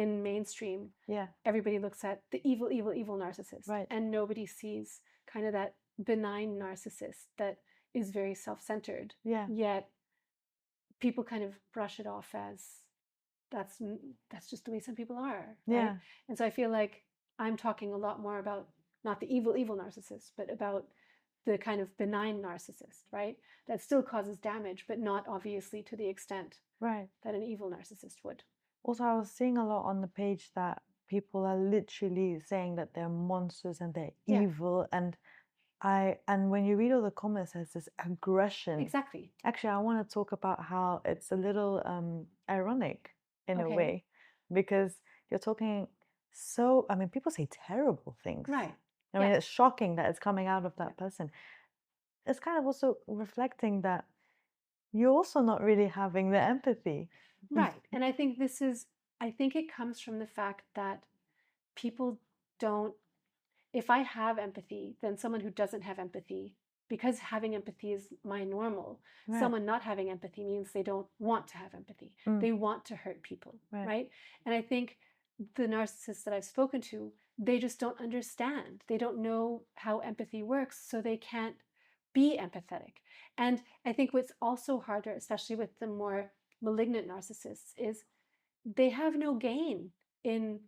in mainstream, Yeah. everybody looks at the evil, evil, evil narcissist. Right. And nobody sees kind of that benign narcissist that is very self-centered. Yeah. Yet people kind of brush it off as that's just the way some people are. Right? Yeah. And so I feel like I'm talking a lot more about not the evil, evil narcissist, but about the kind of benign narcissist, right? That still causes damage, but not obviously to the extent Right. that an evil narcissist would. Also, I was seeing a lot on the page that people are literally saying that they're monsters and they're Yeah. evil, and when you read all the comments, there's this aggression. Exactly. Actually, I want to talk about how it's a little ironic in a Okay. way, because you're talking so, I mean, people say terrible things. Right. I mean, Yeah. it's shocking that it's coming out of that person. It's kind of also reflecting that you're also not really having the empathy. Right. And I think it comes from the fact that people don't, if I have empathy, then someone who doesn't have empathy, because having empathy is my normal, Right. someone not having empathy means they don't want to have empathy. They want to hurt people. Right. And I think the narcissists that I've spoken to, they just don't understand. They don't know how empathy works, so they can't be empathetic. And I think what's also harder, especially with the more malignant narcissists, is they have no gain in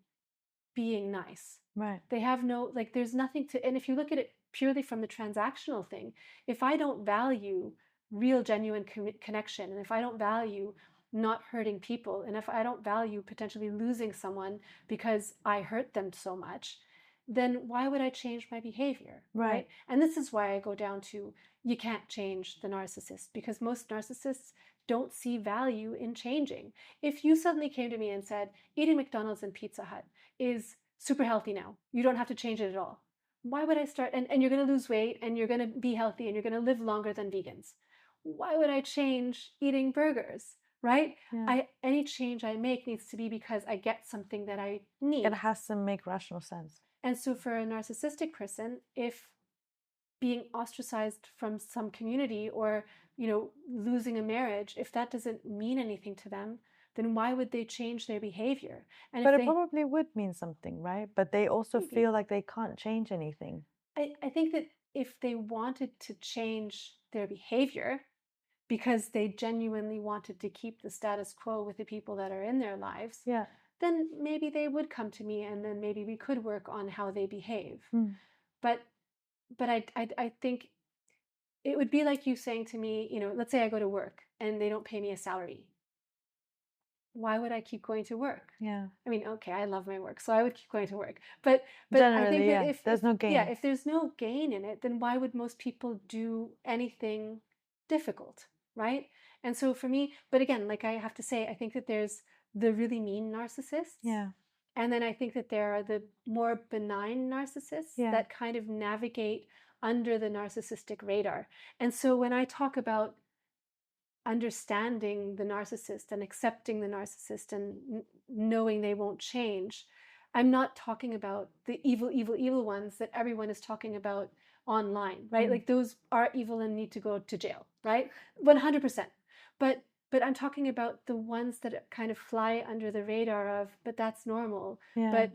being nice. Right. They have no, like, there's nothing to, and if you look at it purely from the transactional thing, if I don't value real, genuine connection, and if I don't value not hurting people, and if I don't value potentially losing someone because I hurt them so much, then why would I change my behavior? Right. And this is why I go down to, you can't change the narcissist, because most narcissists don't see value in changing. If you suddenly came to me and said, eating McDonald's and Pizza Hut is super healthy now, you don't have to change it at all, why would I start? And you're going to lose weight and you're going to be healthy and you're going to live longer than vegans. Why would I change eating burgers? Right? Yeah. Any change I make needs to be because I get something that I need. It has to make rational sense. And so for a narcissistic person, if being ostracized from some community or, losing a marriage, if that doesn't mean anything to them, then why would they change their behavior? And but it probably would mean something, right? But they also feel like they can't change anything. I think that if they wanted to change their behavior because they genuinely wanted to keep the status quo with the people that are in their lives, yeah, then maybe they would come to me and then maybe we could work on how they behave. But I think it would be like you saying to me, let's say I go to work and they don't pay me a salary. Why would I keep going to work? Yeah. I mean, okay, I love my work, so I would keep going to work. But generally, I think that if there's no gain. Yeah, if there's no gain in it, then why would most people do anything difficult, right? And so for me, but again, like I have to say, I think that there's the really mean narcissists. Yeah. And then I think that there are the more benign narcissists that kind of navigate under the narcissistic radar. And so when I talk about understanding the narcissist and accepting the narcissist and knowing they won't change, I'm not talking about the evil, evil, evil ones that everyone is talking about online, right? Like those are evil and need to go to jail, right? 100%. But I'm talking about the ones that kind of fly under the radar of, but that's normal. But,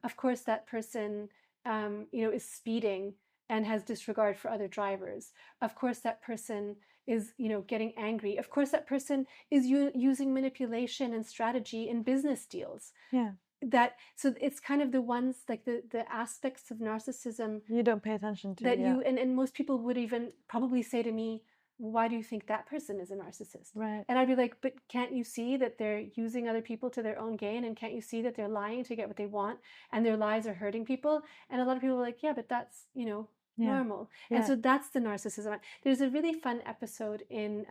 of course that person, is speeding and has disregard for other drivers. Of course that person is, getting angry. Of course that person is using manipulation and strategy in business deals. Yeah. So it's kind of the ones, like the aspects of narcissism you don't pay attention to. That and most people would even probably say to me, why do you think that person is a narcissist? Right. And I'd be like, but can't you see that they're using other people to their own gain? And can't you see that they're lying to get what they want? And their lies are hurting people? And a lot of people are like, yeah, but that's, normal. And so that's the narcissism. There's a really fun episode in,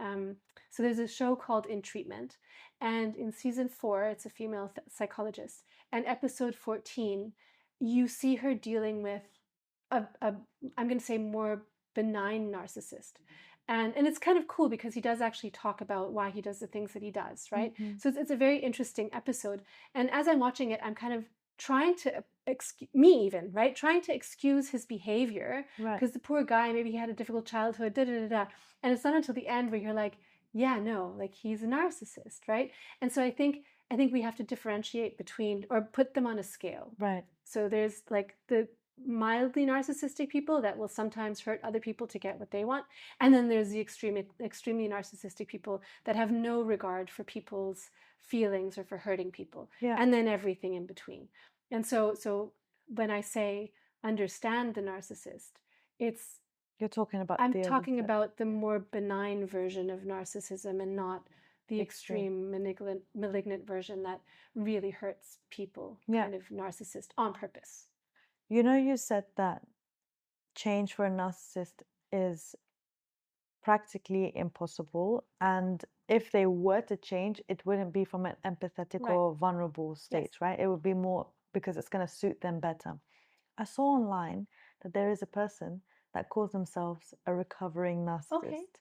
so there's a show called In Treatment. And in season 4, it's a female psychologist. And episode 14, you see her dealing with I'm going to say more benign narcissist. And it's kind of cool because he does actually talk about why he does the things that he does, right? So it's a very interesting episode. And as I'm watching it, I'm kind of trying to trying to excuse his behavior, because the poor guy, maybe he had a difficult childhood, and it's not until the end where you're like, yeah, no, like he's a narcissist, right? And so I think I think we have to differentiate between, or put them on a scale. Right. So there's like the mildly narcissistic people that will sometimes hurt other people to get what they want. And then there's the extremely narcissistic people that have no regard for people's feelings or for hurting people. Yeah. And then everything in between. And so when I say understand the narcissist, you're talking about I'm talking about the more benign version of narcissism and not the extreme malignant version that really hurts people, kind of narcissist on purpose. You know, you said that change for a narcissist is practically impossible, and if they were to change, it wouldn't be from an empathetic or vulnerable state, right? It would be more because it's going to suit them better. I saw online that there is a person that calls themselves a recovering narcissist.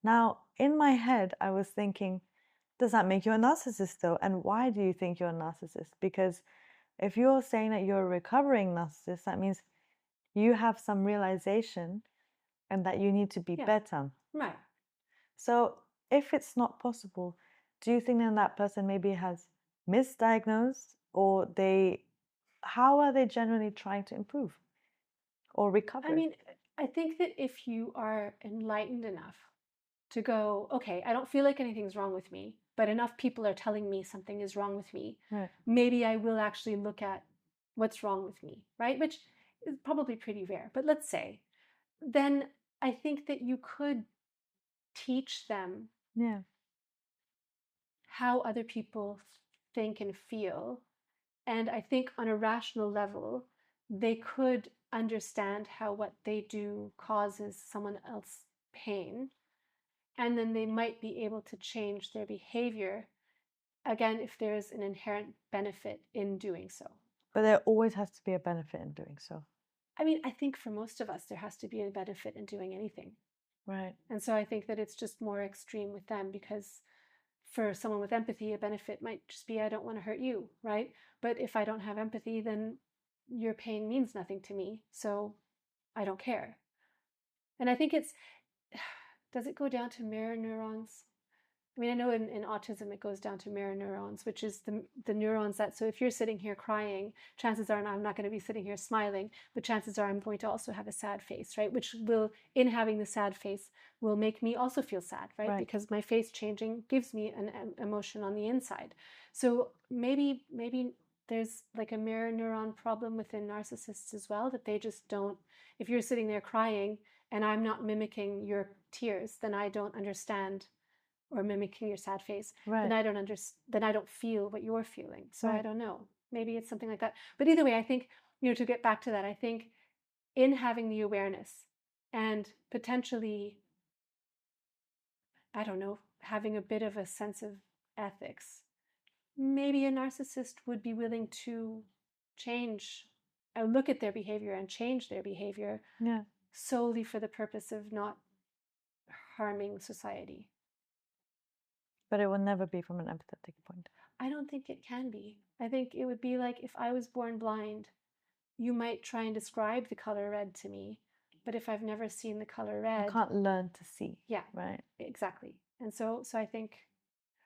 Now, in my head, I was thinking, does that make you a narcissist though? And why do you think you're a narcissist? Because if you're saying that you're a recovering narcissist, that means you have some realization and that you need to be better. Right. So if it's not possible, do you think then that person maybe has misdiagnosed, or how are they generally trying to improve or recover? I mean, I think that if you are enlightened enough to go, okay, I don't feel like anything's wrong with me, but enough people are telling me something is wrong with me, maybe I will actually look at what's wrong with me, right? Which is probably pretty rare, but let's say, then I think that you could teach them how other people think and feel. And I think on a rational level, they could understand how what they do causes someone else pain. And then they might be able to change their behavior, again, if there's an inherent benefit in doing so. But there always has to be a benefit in doing so. I mean, I think for most of us, there has to be a benefit in doing anything. Right. And so I think that it's just more extreme with them, because for someone with empathy, a benefit might just be, I don't want to hurt you, right? But if I don't have empathy, then your pain means nothing to me, so I don't care. And I think does it go down to mirror neurons? I mean, I know in autism it goes down to mirror neurons, which is the neurons that, so if you're sitting here crying, chances are I'm not going to be sitting here smiling, but chances are I'm going to also have a sad face, right? Which will, in having the sad face, will make me also feel sad, right? Because my face changing gives me an emotion on the inside. So maybe there's like a mirror neuron problem within narcissists as well, that they just don't, if you're sitting there crying and I'm not mimicking your tears, then I don't understand, or mimicking your sad face, then I don't understand, then I don't feel what you're feeling. So I don't know. Maybe it's something like that. But either way, I think, to get back to that, I think in having the awareness and potentially, I don't know, having a bit of a sense of ethics, maybe a narcissist would be willing to change, look at their behavior and change their behavior solely for the purpose of not harming society. But it will never be from an empathetic point. I don't think it can be. I think it would be like if I was born blind, you might try and describe the color red to me, but if I've never seen the color red, you can't learn to see. Yeah, right. Exactly. And so I think,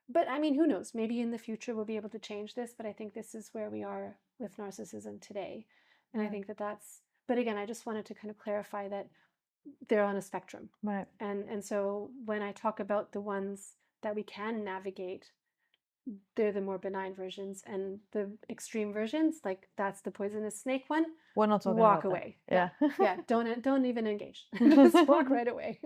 but I mean, who knows? Maybe in the future we'll be able to change this. But I think this is where we are with narcissism today, and I think that that's. But again, I just wanted to kind of clarify that they're on a spectrum, right? And so when I talk about the ones that we can navigate, they're the more benign versions, and the extreme versions, like that's the poisonous snake one. We're not talking walk about away. That. Yeah. Don't even engage. Just walk right away.